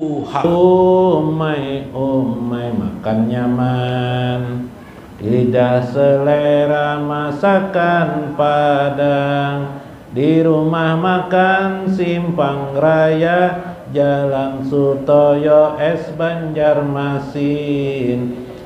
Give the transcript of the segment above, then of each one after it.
Umai makan nyaman, tidak selera masakan Padang. Di rumah makan Simpang Raya, Jalan Sutoyo S Banjarmasin.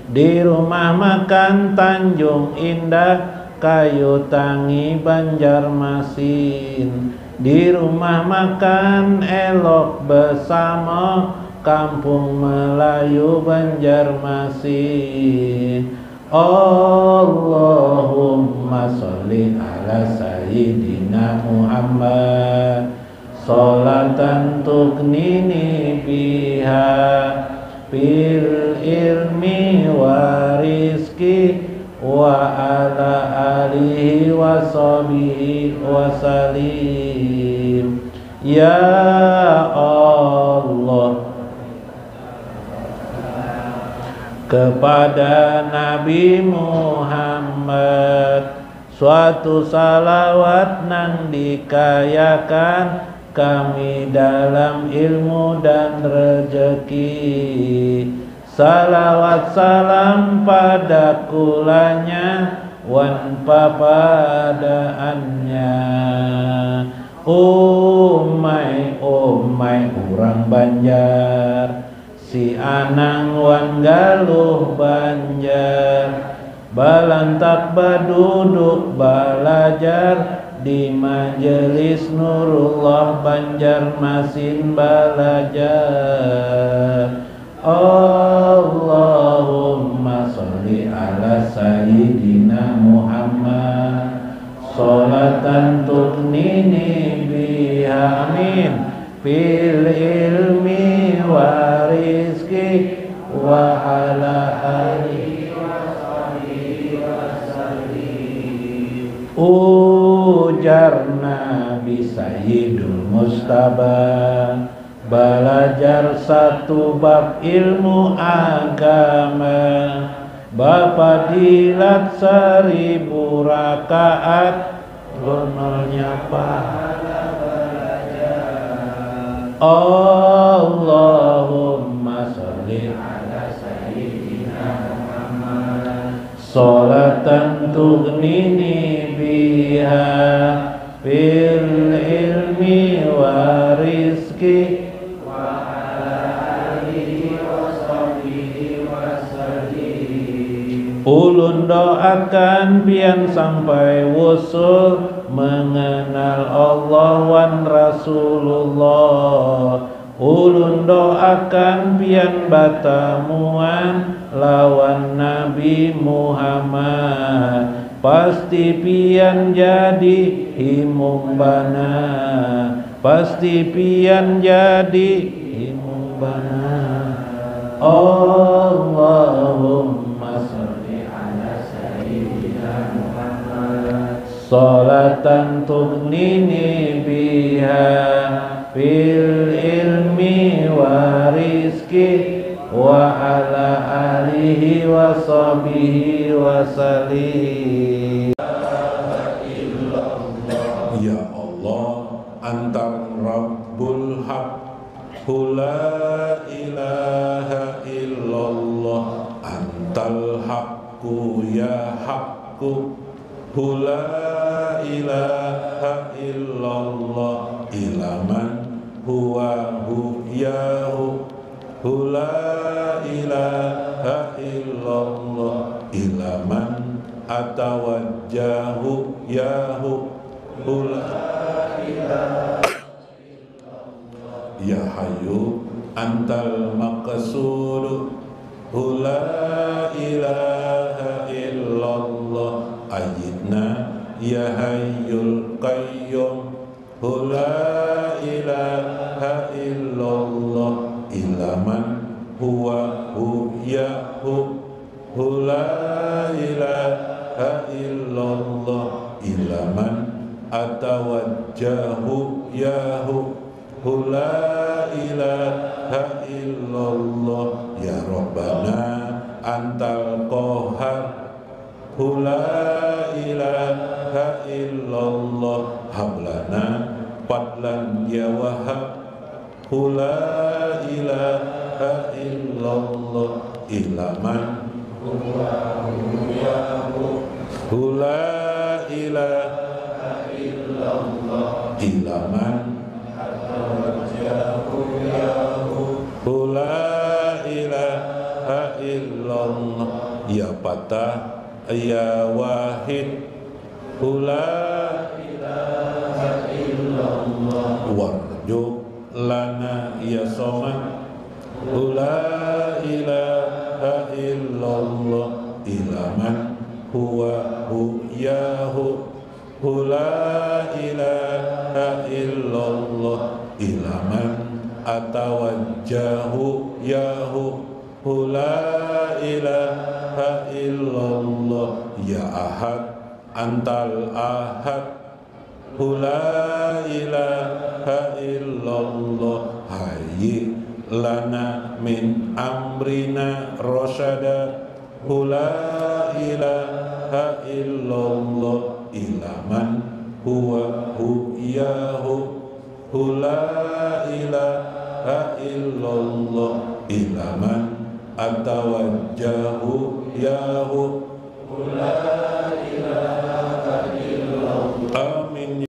Di rumah makan Tanjung Indah, Kayu Tangi Banjarmasin. Di rumah makan Elok Bersama, Kampung Melayu Banjarmasin. Allahumma sholli ala sayyidina Muhammad sholatan tughnini biha fil ilmi wa rizki wa ala alihi wa sahbihi wa salim. Ya Allah, kepada Nabi Muhammad suatu salawat nang dikayakan kami dalam ilmu dan rezeki. Salawat salam pada kulanya wan papadaannya. Umai urang Banjar, si Anang wan galuh Banjar, balantak baduduk balajar di majelis Nurullah Banjarmasin balajar. Allahumma sholli ala sayyidina Muhammad sholatan tughnini biha amin fil ilmi wa rizki wa ala alihi wa sahbihi wa sallim. Ujar Nabi Sayyidul Mustaba, belajar satu bab ilmu agama, Bapak dilat 1000 rakaat, gonolnya pahala belajar. Allahumma sholli ala sayyidina Muhammad sholatan tughnini biha fil ilmi wa rizki wa ala alihi wa sahbihi wa sallim. Ulun doakan pian sampai wusul mengenal Allah wan Rasulullah. Ulun doakan pian batamuan lawan Nabi Muhammad, pasti pian jadi himung bana, pasti pian jadi himung bana. Allahumma sholli ala sayyidina Muhammad sholatan tughnini biha fil ilmi wa rizki wa ala alihi wa sahbihi wa salim. Ya Allah, antar Rabbul Haq, la ilaha illallah, antal haqqu ya haqqu, la ilaha illallah, ilaman huwa hu ya hu, la ilaha illallah, ilaman atawajjahu ya hu, la ilaha illallah, ya hayyu antal maqsud, la ilaha illallah, ayyidna ya hayyul qayyum, la ilaha illallah, ilaman huwa hu ya hu, la ilaha illallah, ilaman atawajjahu ya hu, la ilaha illallah, ya Rabbana antal qahar, la ilaha illallah, hablana fadlan ya wahab, la ilaha ila man hu la ilaha illallah ila man hu la ilaha illallah ya patah ya wahid hu la ilaha illallah warju lana ya somad la ilaha illallah ila man huwa hu yahu la ilaha illallah ila man atawajjahu yahu la ilaha illallah ya ahad antal ahad la ilaha illallah hayyi lana min amrina rasyada la ilaha illallah ila man huwa hu yahu la ilaha illallah ila man atawajjahu yahu la ilaha illallah amin.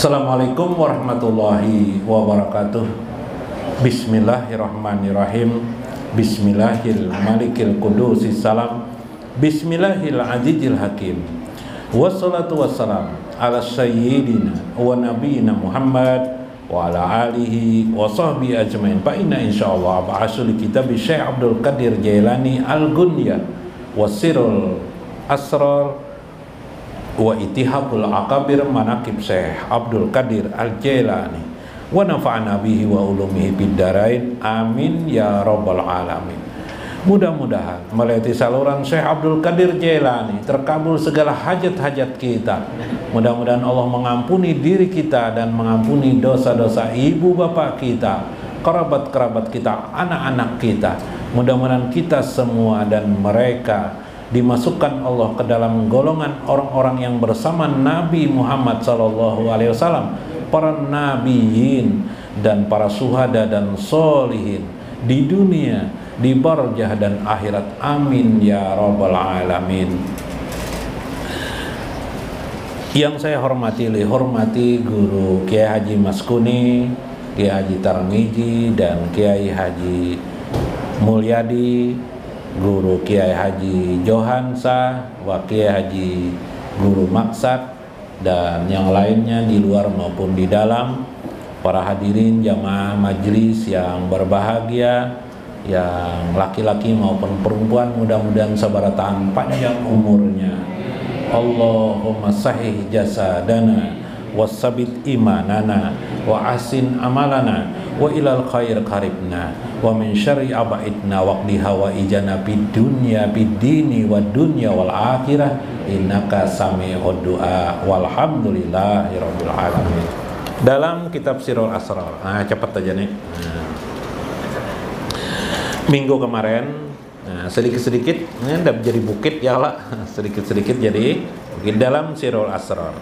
Assalamualaikum warahmatullahi wabarakatuh. Bismillahirrahmanirrahim. Bismillahil malikil qudusis salam. Bismillahil azizil hakim. Wassalatu wassalam ala sayyidina wa nabiyina Muhammad wa ala alihi wa sahbihi ajmain. Fa inna insyaallah ba'asul kitab Syekh Abdul Qadir Jailani Al-Gunya wasirul asrar wa ittihabul akabir manaqib Syekh Abdul Qadir Al-Jailani wa nafa'ana bihi wa ulumihi fid dharain amin ya rabbal alamin. Mudah-mudahan melalui saluran Syekh Abdul Qadir Jailani terkabul segala hajat-hajat kita. Mudah-mudahan Allah mengampuni diri kita dan mengampuni dosa-dosa ibu bapak kita, kerabat-kerabat kita, anak-anak kita. Mudah-mudahan kita semua dan mereka dimasukkan Allah ke dalam golongan orang-orang yang bersama Nabi Muhammad SAW, para nabiyin dan para syuhada dan solihin di dunia, di barzah dan akhirat. Amin ya rabbal alamin. Yang saya hormati guru Kiai Haji Maskuni, Kiai Haji Tarmizi dan Kiai Haji Mulyadi, Guru Kiai Haji Johansa, Kiai Haji Guru Maksad, dan yang lainnya di luar maupun di dalam, para hadirin jamaah majlis yang berbahagia, yang laki-laki maupun perempuan, mudah-mudahan sabarataan panjang umurnya. Allahumma sahih jasadana wasabit imanana wa asin amalana wa ilal khair qaribna wa min syarri abaidna waqdi hawaijana bid dunya bid dini wad dunya wal akhirah innaka sami'ud du'a walhamdulillahi rabbil alamin. Dalam kitab Sirul Asrar, cepat aja nih. Minggu kemarin sedikit-sedikit ini udah jadi bukit ya lah, sedikit-sedikit jadi bukit dalam Sirul Asrar.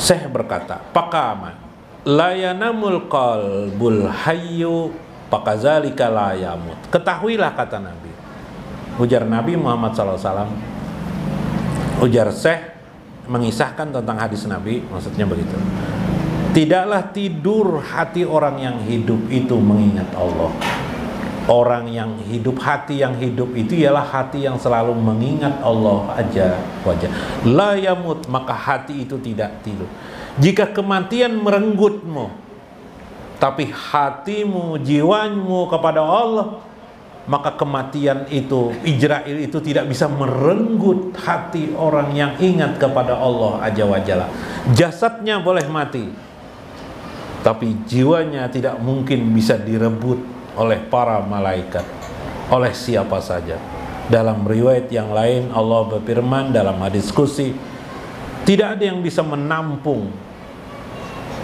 Syekh berkata, "Pakama la yanamul qalbul hayyu pakazalika la yamut." Ketahuilah, kata Nabi. Ujar Nabi Muhammad SAW. Ujar Syekh mengisahkan tentang hadis Nabi, maksudnya begitu. Tidaklah tidur hati orang yang hidup itu mengingat Allah. Orang yang hidup, hati yang hidup itu ialah hati yang selalu mengingat Allah aja wajah. La yamut, maka hati itu tidak tidur. Jika kematian merenggutmu, tapi hatimu, jiwamu kepada Allah, maka kematian itu, Ijrail itu tidak bisa merenggut hati orang yang ingat kepada Allah aja wajalla. Jasadnya boleh mati, tapi jiwanya tidak mungkin bisa direbut oleh para malaikat, oleh siapa saja. Dalam riwayat yang lain Allah berfirman dalam hadis qudsi, tidak ada yang bisa menampung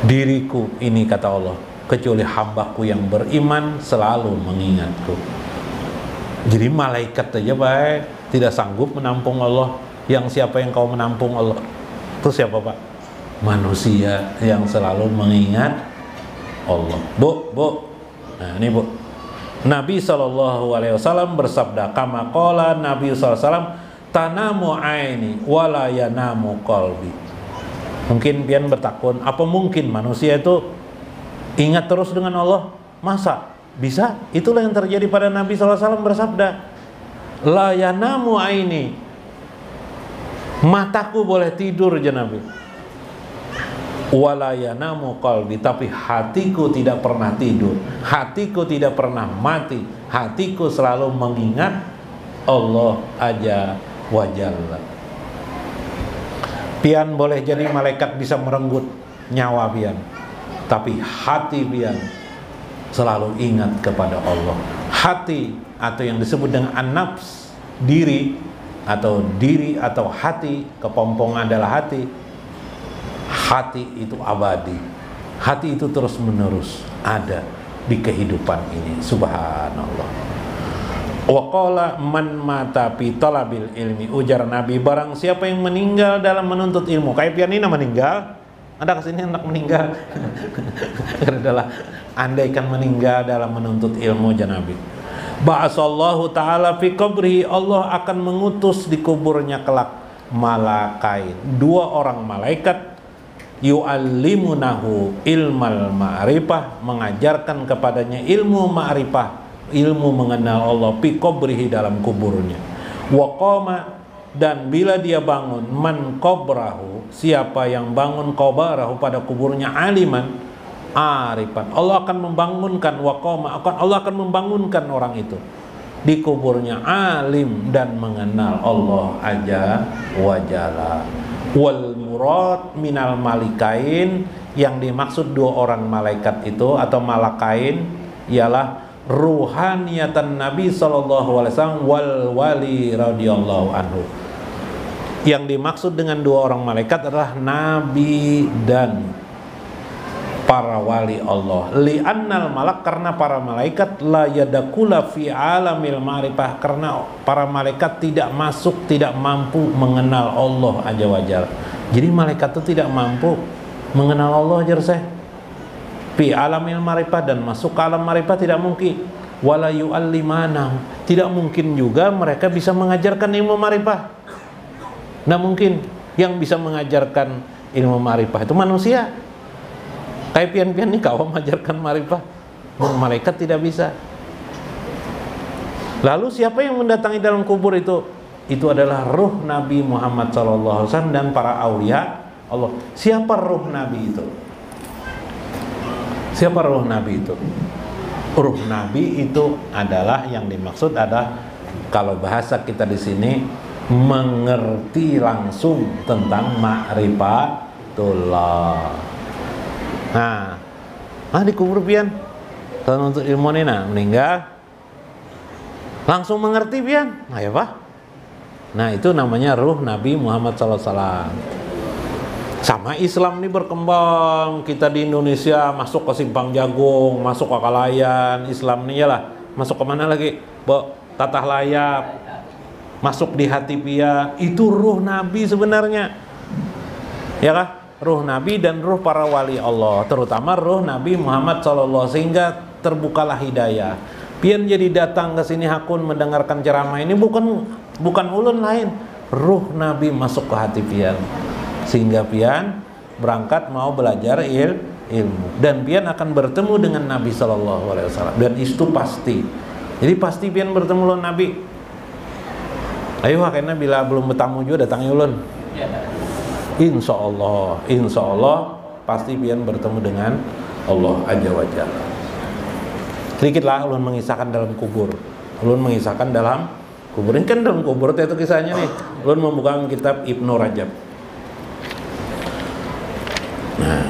diriku ini, kata Allah, kecuali hambaku yang beriman selalu mengingatku. Jadi malaikat aja baik tidak sanggup menampung Allah. Yang siapa yang kau menampung Allah? Itu siapa Pak? Manusia yang selalu mengingat Allah. Bu. Nah ini Bu, Nabi SAW bersabda, kama qala Nabi SAW, tanamu aini wala yanamu qalbi. Mungkin pian bertakun, apa mungkin manusia itu ingat terus dengan Allah? Masa? Bisa? Itulah yang terjadi pada Nabi SAW bersabda, la yanamu aini, mataku boleh tidur aja Nabi, wala yanamu qalbi, tapi hatiku tidak pernah tidur, hatiku tidak pernah mati, hatiku selalu mengingat Allah aja wa jalla. Pian boleh jadi malaikat bisa merenggut nyawa pian, tapi hati pian selalu ingat kepada Allah. Hati atau yang disebut dengan an-nafs, diri atau hati, kepompong adalah hati. Hati itu abadi, hati itu terus menerus ada di kehidupan ini. Subhanallah. Wa qala man mata fi talabil ilmi, ujar Nabi, barang siapa yang meninggal dalam menuntut ilmu. Kayak pianina meninggal, ada kesini anak meninggal adalah andaikan meninggal dalam menuntut ilmu aja Nabi, ba'asallahu ta'ala fi qabri, Allah akan mengutus di kuburnya kelak malakain, 2 orang malaikat, yu'allimunahu ilmal ma'rifah, mengajarkan kepadanya ilmu ma'rifah, ilmu mengenal Allah, fi qabrihi, dalam kuburnya. Wa qama, dan bila dia bangun, man qabrahu, siapa yang bangun qabarahu, pada kuburnya, aliman, arifan, Allah akan membangunkan, wa qama, Allah akan membangunkan orang itu di kuburnya alim dan mengenal Allah aja wa jalla. Wal murad minal malikain, yang dimaksud 2 orang malaikat itu atau malakain ialah ruhaniyatan Nabi SAW wal wali radhiyallahu anhu. Yang dimaksud dengan 2 orang malaikat adalah Nabi dan para wali Allah. Li'annal malak, karena para malaikat, la yadakula fi alamil ma'rifah, karena para malaikat tidak masuk, tidak mampu mengenal Allah aja wajar. Jadi malaikat itu tidak mampu mengenal Allah aja saya. Fi alamil ma'rifah, dan masuk ke alam ma'rifah tidak mungkin. Wala yu'allimana, tidak mungkin juga mereka bisa mengajarkan ilmu ma'rifah. Nggak mungkin. Yang bisa mengajarkan ilmu ma'rifah itu manusia. Kayak pian-pian nih kau mengajarkan ma'rifah, malaikat tidak bisa. Lalu siapa yang mendatangi dalam kubur itu? Itu adalah ruh Nabi Muhammad SAW dan para aulia Allah. Siapa ruh Nabi itu? Siapa ruh Nabi itu? Ruh Nabi itu adalah, yang dimaksud adalah, kalau bahasa kita di sini, mengerti langsung tentang ma'rifatullah. Nah, di kubur pian untuk ilmu ini, nah meninggal langsung mengerti pian. Nah ya Pak. Nah itu namanya ruh Nabi Muhammad SAW. Sama Islam ini berkembang. Kita di Indonesia masuk ke Simpang Jagung, masuk ke Kalayan. Islam ini lah masuk ke mana lagi? Tatah Layap, masuk di hati pian. Itu ruh Nabi sebenarnya, ya kah? Ruh Nabi dan ruh para wali Allah, terutama ruh Nabi Muhammad SAW, sehingga terbukalah hidayah. Pian jadi datang ke sini hakun mendengarkan ceramah ini bukan ulun lain, ruh Nabi masuk ke hati pian, sehingga pian berangkat mau belajar ilmu, dan pian akan bertemu dengan Nabi SAW, dan itu pasti. Jadi pasti pian bertemu ulun Nabi. Ayo akhirnya bila belum bertamu juga datangi ulun. Insya Allah pasti pian bertemu dengan Allah Azza wa Jalla. Sedikitlah ulun mengisahkan dalam kubur. Ulun mengisahkan dalam kubur. Ini kan dalam kubur itu kisahnya nih. Ulun membuka kitab Ibnu Rajab. Nah,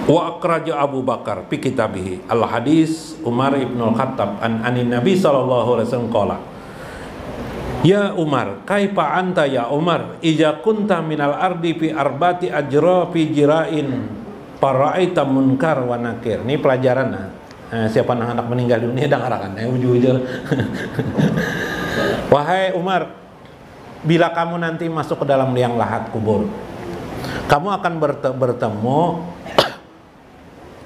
wa akhraja Abu Bakar fi kitabihi al hadis Umar ibn al-Khattab an anin Nabi sallallahu alaihi wasallam qala, ya Umar, kaifa anta ya Umar, ija kunta minal ardi fi arbati ajra fi jira'in Para'aita munkar wa nakir. Ini pelajaran nah. Siapa anak meninggal dunia dan arakan ujur-ujur. Wahai Umar, bila kamu nanti masuk ke dalam liang lahat kubur, kamu akan bertemu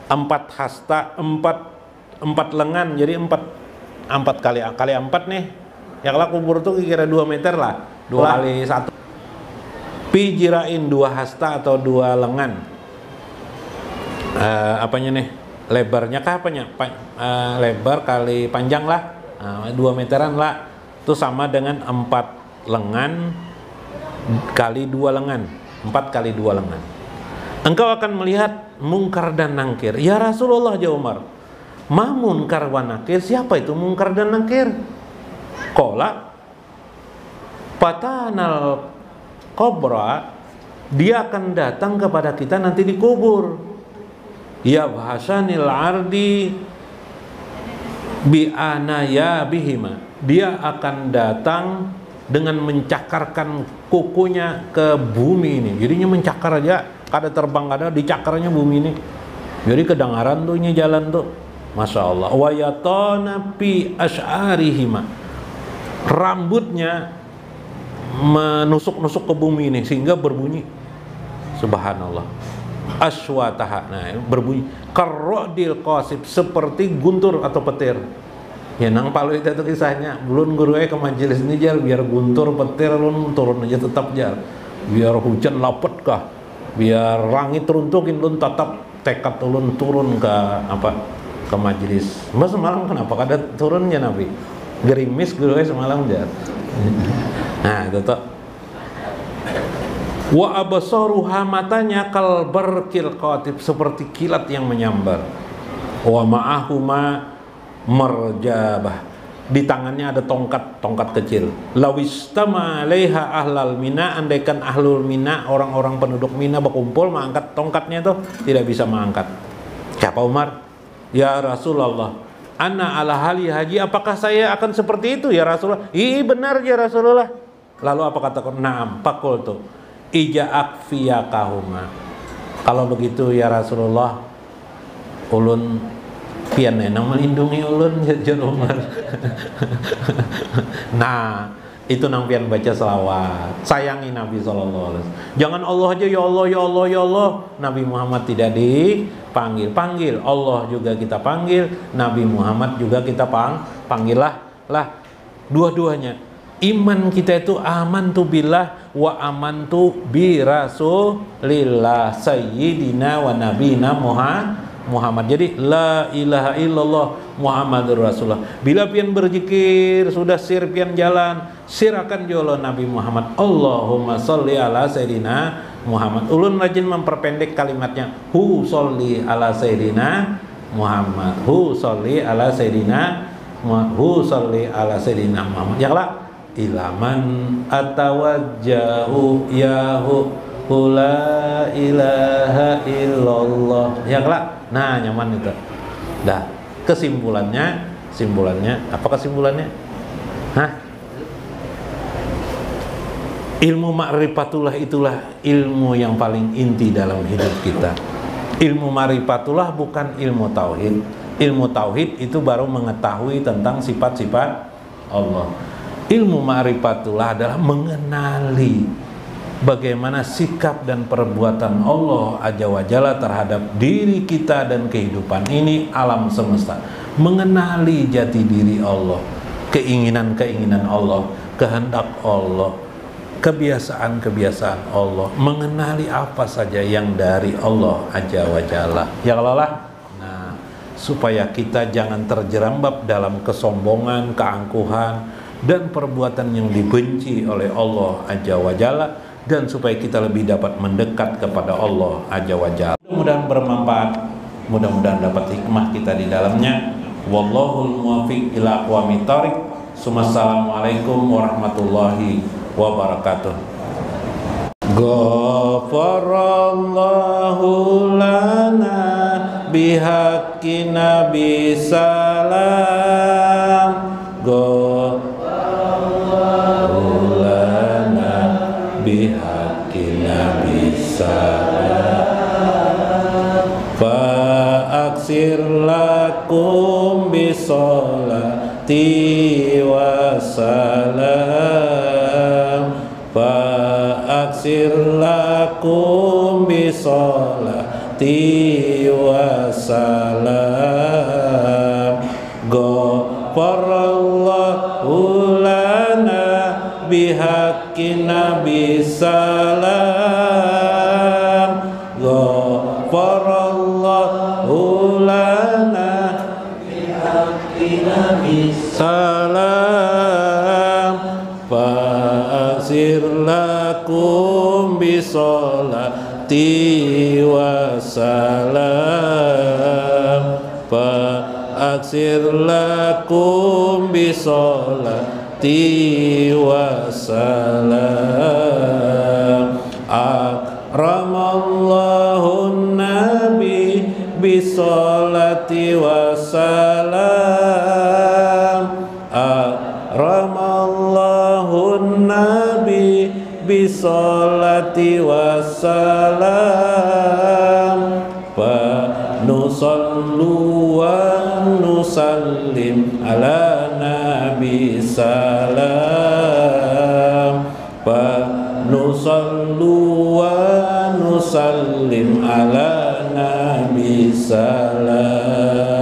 4 hasta, 4 lengan, jadi 4 kali 4 nih. Ya kalau kubur tuh kira 2 meter lah, 2 kali 1. Pijirain 2 hasta atau 2 lengan. Apanya nih? Lebarnya kah apanya? Lebar kali panjang lah. 2 meteran lah. Itu sama dengan 4 lengan kali 2 lengan. 4 kali 2 lengan. Engkau akan melihat mungkar dan nangkir. Ya Rasulullah, jawab Umar, ma munkar wa nakir? Siapa itu mungkar dan nakir? Qala patanal qabra, dia akan datang kepada kita nanti di kubur. Ya bahasanil ardi bi anaya bihima, dia akan datang dengan mencakarkan kukunya ke bumi ini. Jadinya mencakar aja, kada terbang kada, dicakarnya bumi ini. Jadi kedengaran tuh ini jalan tuh. Masya Allah. Wa yatana fi asy'arihima, rambutnya menusuk-nusuk ke bumi ini sehingga berbunyi. Subhanallah. Aswataha, nah berbunyi karrodil qasib, seperti guntur atau petir. Ya nang palu itu kisahnya, belum guru ke majelis ini jar, biar guntur petir lun turun aja tetap jar, biar hujan lapet kah, biar langit runtukin lun tetap tekad ulun turun ke ke majelis. Mas semalam kenapa kada turunnya Nabi? Gerimis guru semalam jar. Nah itu tuh. Wa absaruha, matanya kal barqil qatib, seperti kilat yang menyambar. Wa ma'ahuma marjabah, di tangannya ada tongkat kecil. Lawistama 'alaiha ahlal mina, andaikan ahlul mina, orang-orang penduduk Mina berkumpul mengangkat tongkatnya itu tidak bisa mengangkat. Siapa Umar? Ya Rasulullah, ana ala hali haji, apakah saya akan seperti itu ya Rasulullah? Iya benar ya Rasulullah. Lalu apa katakan? Naam, fakultu ija'ak fiyakahuma. Kalau begitu ya Rasulullah, ulun pian enang melindungi ulun ya Umar. Nah, itu nang pian baca selawat, sayangi Nabi SAW. Jangan Allah aja ya Allah ya Allah ya Allah. Nabi Muhammad tidak dipanggil, panggil Allah juga kita panggil, Nabi Muhammad juga kita panggil lah dua-duanya. Iman kita itu amantu billah wa amantu bi rasulillah sayyidina wa nabina Muhammad. Jadi la ilaha illallah Muhammadur Rasulullah. Bila pian berzikir sudah sir pian jalan, sirakan jolo Nabi Muhammad. Allahumma sholli ala sayyidina Muhammad. Ulun rajin memperpendek kalimatnya. Hu sholli ala sayyidina Muhammad. Hu sholli ala sayyidina Muhammad. Hu sholli ala sayyidina Muhammad. Ya lah. Ilaman atawajjahu yahu la ilaha illallah. Ya kelak. Nah nyaman itu. Dah kesimpulannya apa kesimpulannya? Ilmu ma'rifatullah itulah ilmu yang paling inti dalam hidup kita. Ilmu ma'rifatullah bukan ilmu tauhid. Ilmu tauhid itu baru mengetahui tentang sifat-sifat Allah. Ilmu ma'rifatullah adalah mengenali bagaimana sikap dan perbuatan Allah Azza wa Jalla terhadap diri kita dan kehidupan ini, alam semesta. Mengenali jati diri Allah, keinginan-keinginan Allah, kehendak Allah, kebiasaan-kebiasaan Allah, mengenali apa saja yang dari Allah Azza wa Jalla. Ya Allah lah. Nah, supaya kita jangan terjerembab dalam kesombongan, keangkuhan dan perbuatan yang dibenci oleh Allah Azza wa Jalla, dan supaya kita lebih dapat mendekat kepada Allah Azza wa Jalla. Mudah-mudahan bermanfaat, mudah-mudahan dapat hikmah kita di dalamnya. Wallahul muwaffiq ila aqwamit thoriq. Assalamualaikum warahmatullahi wabarakatuh. Ghafarallahu lana bihaqqi nabi salam. Bihaqqi nabi salam. aksir lakum bisolati wassalam fa aksir lakum bisolati wassalam ghafarallahu lana bihaqqi nabi salam ghafarallahu lana bihaqqi nabi salam fa aksir lakum bisolati wassalam fa aksir lakum bisolati wassalam akramallahu nabi bisolati wassalam akramallahu nabi bisolati wassalam fa nusallu wa nusallim ala nabi salam fa nusallu wa nusallim ala nabi salam.